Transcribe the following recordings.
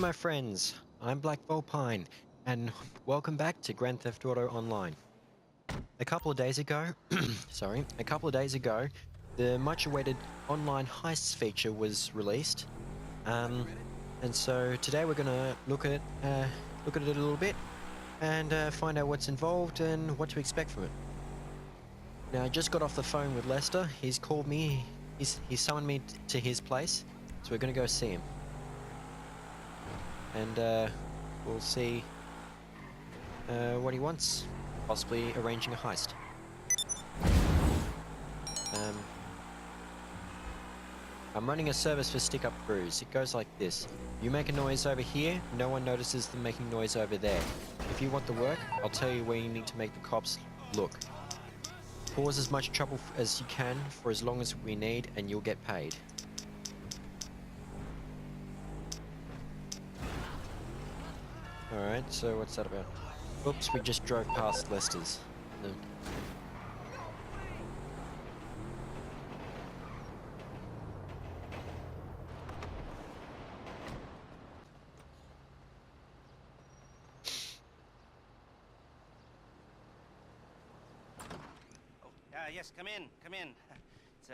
my friends, I'm Black Vulpine, and welcome back to Grand Theft Auto Online. A couple of days ago, the much-awaited online heists feature was released, and so today we're gonna look at it a little bit and find out what's involved and what to expect from it. Now, I just got off the phone with Lester. He's called me. He's summoned me to his place, so we're gonna go see him. And we'll see what he wants, possibly arranging a heist. I'm running a service for stick-up crews. It goes like this. You make a noise over here, no one notices them making noise over there. If you want the work, I'll tell you where you need to make the cops look. Cause as much trouble as you can for as long as we need, and you'll get paid. Alright, so what's that about? Oops, we just drove past Lester's. Yes, come in, come in. It's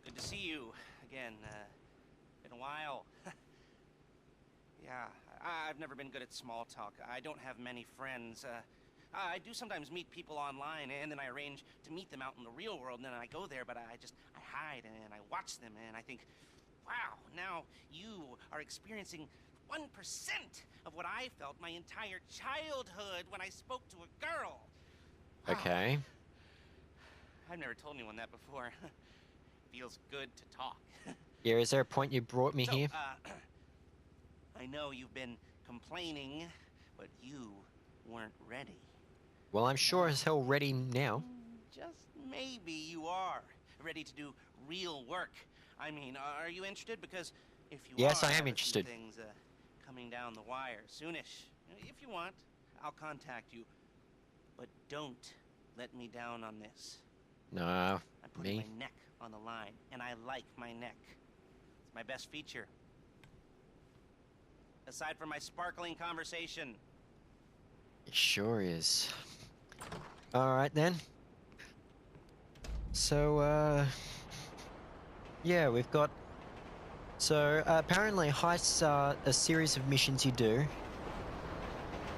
good to see you again. Been a while. Yeah, I've never been good at small talk. I don't have many friends. I do sometimes meet people online, and then I arrange to meet them out in the real world, and then I go there, but I hide and I watch them, and I think, wow, now you are experiencing 1% of what I felt my entire childhood when I spoke to a girl. Okay. I've never told anyone that before. Feels good to talk. Yeah, is there a point you brought me here? I know you've been complaining, but you weren't ready. Well, I'm sure as hell ready now. Just maybe you are ready to do real work. I mean, are you interested? Because if you yes, are, I am interested. Things coming down the wire soonish. If you want, I'll contact you. But don't let me down on this. No, I'm putting my neck on the line, and I like my neck. It's my best feature. Aside from my sparkling conversation. It sure is. Alright then. So, yeah, we've got... So, apparently heists are a series of missions you do.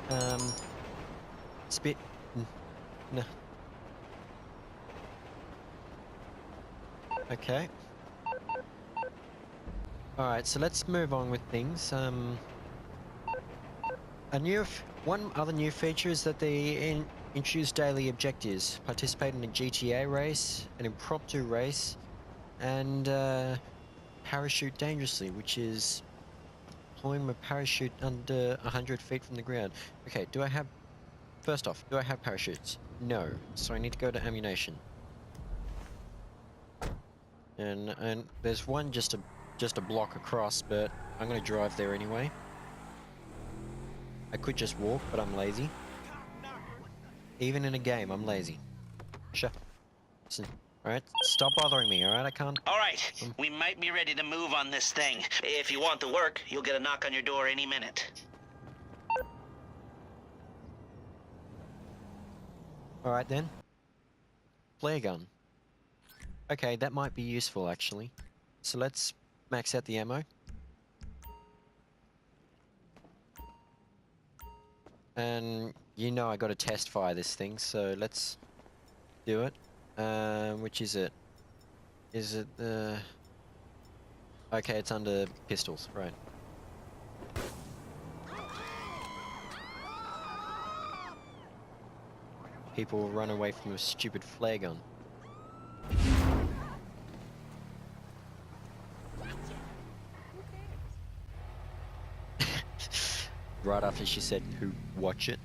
It's a bit... No. Okay. Alright, so let's move on with things. One other new feature is that they introduce daily objectives. Participate in a GTA race, an impromptu race, and parachute dangerously, which is deploying a parachute under 100 feet from the ground. Okay, first off, do I have parachutes? No, so I need to go to ammunition. And there's one just a block across, but I'm gonna drive there anyway. I could just walk, but I'm lazy. Even in a game, I'm lazy. Listen, alright? Stop bothering me, alright? I can't... Alright, we might be ready to move on this thing. If you want the work, you'll get a knock on your door any minute. Alright then. Flare gun. Okay, that might be useful actually. So let's max out the ammo. And you know I gotta test fire this thing, so let's do it. Which is it? Is it the... Okay, it's under pistols, right. People run away from a stupid flare gun. Right after she said, "Who watch it?"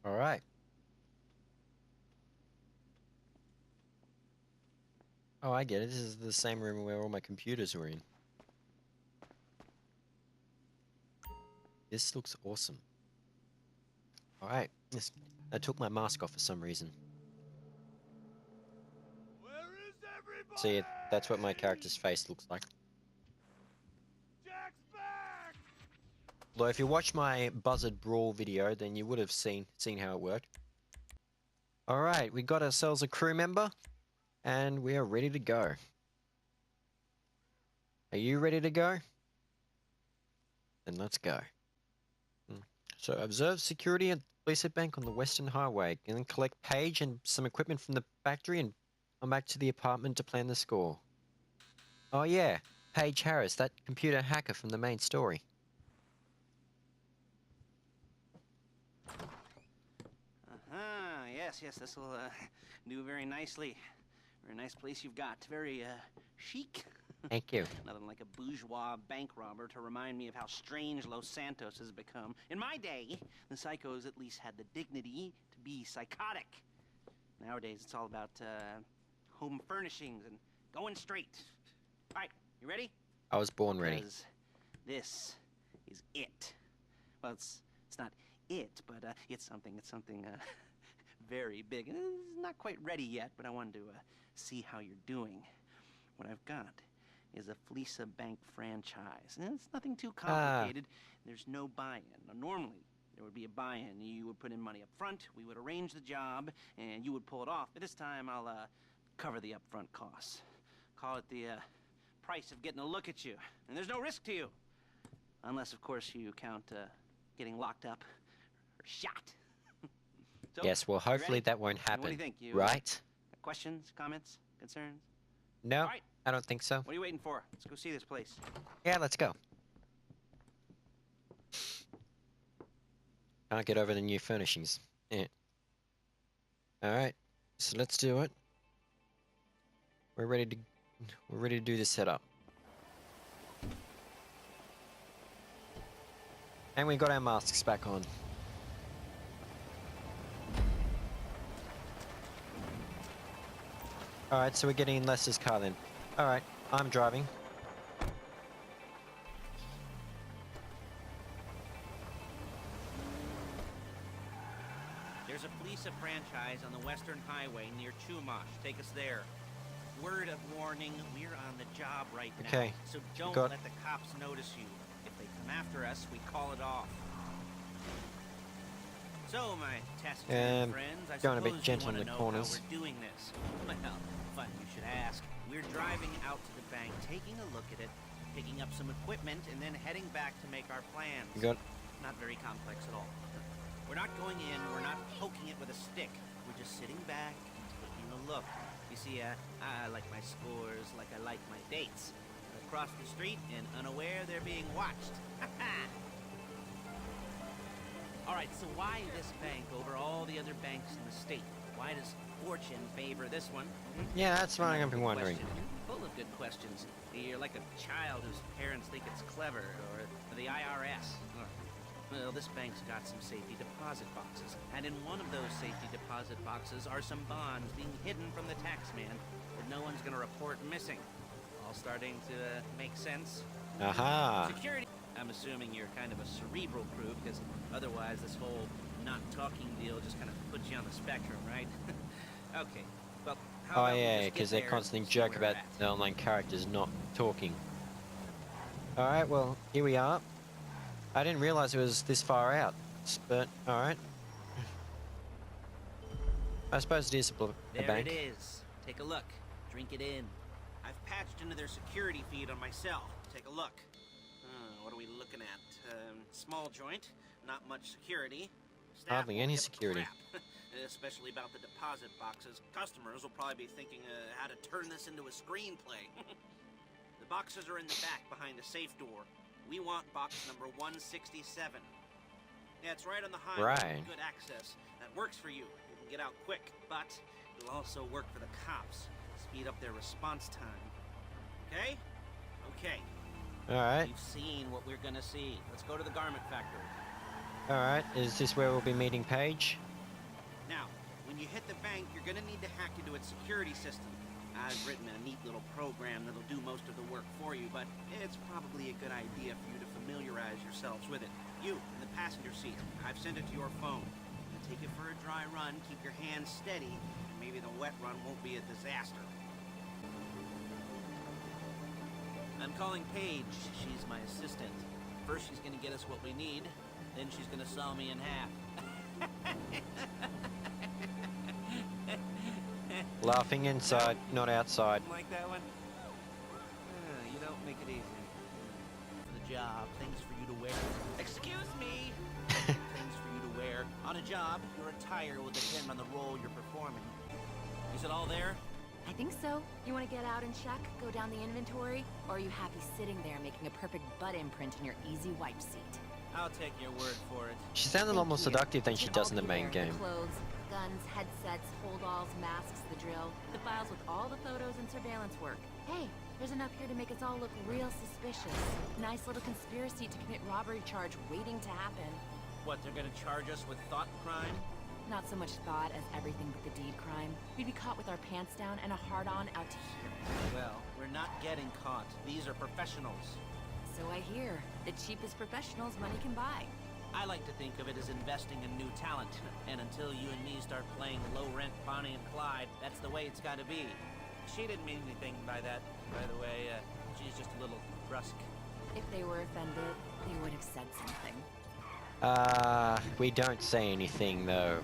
All right. Oh, I get it. This is the same room where all my computers were in. This looks awesome. All right. I took my mask off for some reason. Where is everybody? See, that's what my character's face looks like. Jack's back! Although if you watch my Buzzard Brawl video, then you would have seen how it worked. All right, we got ourselves a crew member, and we are ready to go. Are you ready to go? Then let's go. So observe security at the police bank on the Western Highway, and then collect Paige and some equipment from the factory, and come back to the apartment to plan the score. Oh yeah, Paige Harris, that computer hacker from the main story. Yes, this will do very nicely. Very nice place you've got. Very chic. Thank you. Nothing like a bourgeois bank robber to remind me of how strange Los Santos has become. In my day, the psychos at least had the dignity to be psychotic. Nowadays, it's all about home furnishings and going straight. All right, you ready? I was born ready. Because this is it. Well, it's not it, but it's something very big. It's not quite ready yet, but I wanted to see how you're doing. What I've got is a Fleesa Bank franchise. And it's nothing too complicated. There's no buy-in. Now, normally, there would be a buy-in. You would put in money up front, we would arrange the job, and you would pull it off. But this time, I'll cover the upfront costs. Call it the price of getting a look at you. And there's no risk to you. Unless, of course, you count getting locked up or shot. So, yes, well, hopefully that won't happen. What do you think? Right? Questions, comments, concerns? No, right. I don't think so. What are you waiting for? Let's go see this place. Yeah, let's go. Can't get over the new furnishings. Yeah. Alright, so let's do it. We're ready to do this setup. And we got our masks back on. Alright, so we're getting in Lester's car then. Alright, I'm driving. There's a Fleesa franchise on the Western Highway near Chumash. Take us there. Word of warning, we're on the job right now. Okay. So don't let the cops notice you. If they come after us, we call it off. So, my taciturn friends, I going a suppose bit gentle you in want the to know corners. how we're doing this. Well, fun you should ask. We're driving out to the bank, taking a look at it, picking up some equipment, and then heading back to make our plans. Not very complex at all. We're not going in, we're not poking it with a stick. We're just sitting back and taking a look. You see, I like my scores like I like my dates. Across the street and unaware they're being watched. Alright, so why this bank over all the other banks in the state? Why does fortune favor this one? Yeah, that's what I've been wondering. Full of good questions. You're like a child whose parents think it's clever, or the IRS. Well, this bank's got some safety deposit boxes, and in one of those safety deposit boxes are some bonds being hidden from the taxman that no one's gonna report missing. All starting to make sense? Aha! Security. I'm assuming you're kind of a cerebral crew, because otherwise this whole not talking deal just kind of puts you on the spectrum, right? Okay, well, how about we yeah, just because get they there constantly and see joke where about we're at? the online characters not talking. Alright, well, here we are. I didn't realize it was this far out, but alright. I suppose it is a There bank. it is. Take a look. Drink it in. I've patched into their security feed on my cell. Take a look. What are we looking at? Small joint, not much security. Staff Hardly won't any give a security. crap. Especially about the deposit boxes. Customers will probably be thinking how to turn this into a screenplay. The boxes are in the back behind the safe door. We want box number 167. Yeah, it's right on the highway. Right. Good access. That works for you. You can get out quick, but it'll also work for the cops. Speed up their response time. Okay? Okay. Alright. You've seen what we're gonna see. Let's go to the garment factory. Alright, is this where we'll be meeting Paige? Now, when you hit the bank, you're gonna need to hack into its security system. I've written a neat little program that'll do most of the work for you, but it's probably a good idea for you to familiarize yourselves with it. You, in the passenger seat, I've sent it to your phone. Take it for a dry run, keep your hands steady, and maybe the wet run won't be a disaster. I'm calling Paige. She's my assistant. First she's gonna get us what we need, then she's gonna saw me in half. Laughing inside, not outside. Like that one? You don't make it easy. For the job, things for you to wear. Excuse me! Things for you to wear. On a job, your attire will depend on the role you're performing. Is it all there? I think so. You want to get out and check, go down the inventory, or are you happy sitting there making a perfect butt imprint in your easy wipe seat? I'll take your word for it. She sounds a lot more seductive than she Should does in all the be main there. game. The clothes, guns, headsets, hold-alls, masks, the drill. The files with all the photos and surveillance work. Hey, there's enough here to make us all look real suspicious. Nice little conspiracy to commit robbery charge waiting to happen. What, they're gonna charge us with thought crime? Not so much thought as everything but the deed crime. We'd be caught with our pants down and a hard-on out to here. Well, we're not getting caught. These are professionals. So I hear. The cheapest professionals money can buy. I like to think of it as investing in new talent. And until you and me start playing low-rent Bonnie and Clyde, that's the way it's gotta be. She didn't mean anything by that, by the way. She's just a little brusque. If they were offended, they would have said something. We don't say anything though.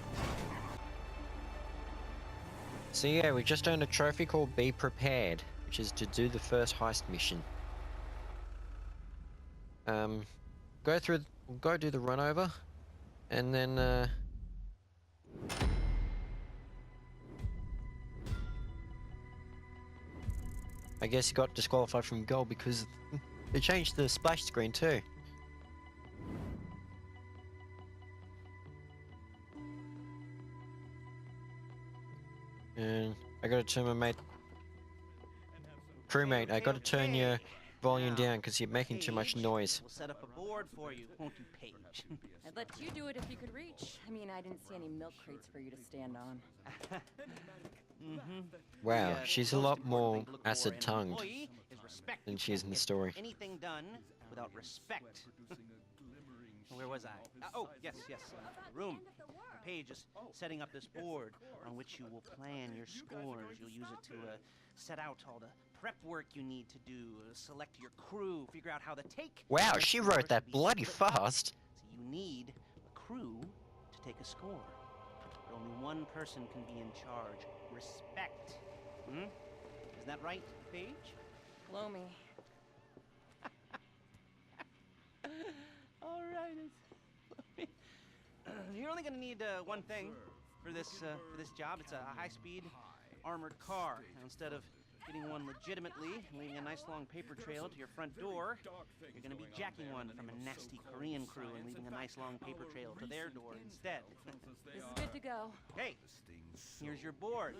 So yeah, we just earned a trophy called Be Prepared, which is to do the first heist mission. Go do the run over, and then I guess he got disqualified from goal because they changed the splash screen too. And I gotta turn my crewmate, I gotta turn your volume down because you're making too much noise. We'll set up a board for you, won't you, Paige? I'd let you do it if you could reach. I mean, I didn't see any milk crates for you to stand on. Wow, The, she's a most lot important more thing to look for in an acid-tongued employee is respect. than You she is can't in the get story. Anything done without respect. Where was I? Oh, yes. Room. Paige is setting up this board on which you will plan your scores. You'll use it to set out all the prep work you need to do, select your crew, figure out how to take. Wow, your she score wrote to that be bloody split up. fast. So you need a crew to take a score. But only one person can be in charge. Respect. Isn't that right, Paige? Blow me. All right. You're only gonna need one thing for this job. It's a high-speed armored car. Now, instead of getting one legitimately and leaving a nice long paper trail to your front door, you're gonna be jacking one from a nasty Korean crew and leaving a nice long paper trail to their door instead. This is good to go. Okay, here's your board.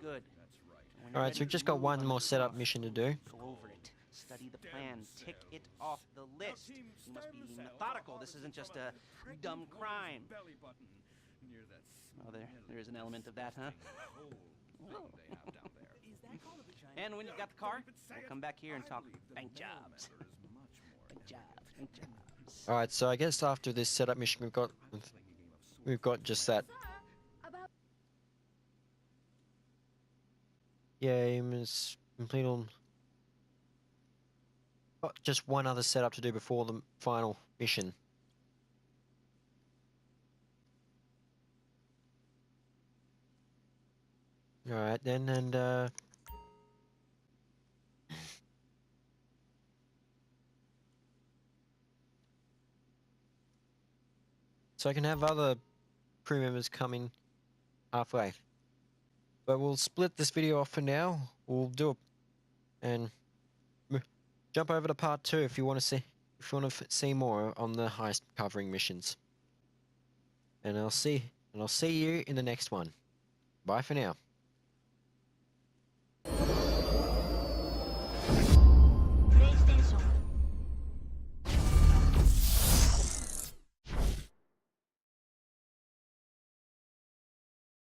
Good. When you're Alright, so ready we've just to got move one on more your setup stuff, mission to do. go over it. Study the plan. Tick it off the list. You must be methodical. This isn't just a dumb crime. Oh, there is an element of that, huh? And when you've got the car, we'll come back here and talk bank jobs. Bank jobs. Alright, so I guess after this setup mission we've got just that. Yeah, you must complete all. Got just one other setup to do before the final mission. Alright then, and so I can have other crew members coming halfway. But we'll split this video off for now. We'll do it and jump over to part 2 if you want to see more on the heist covering missions. And I'll see you in the next one. Bye for now.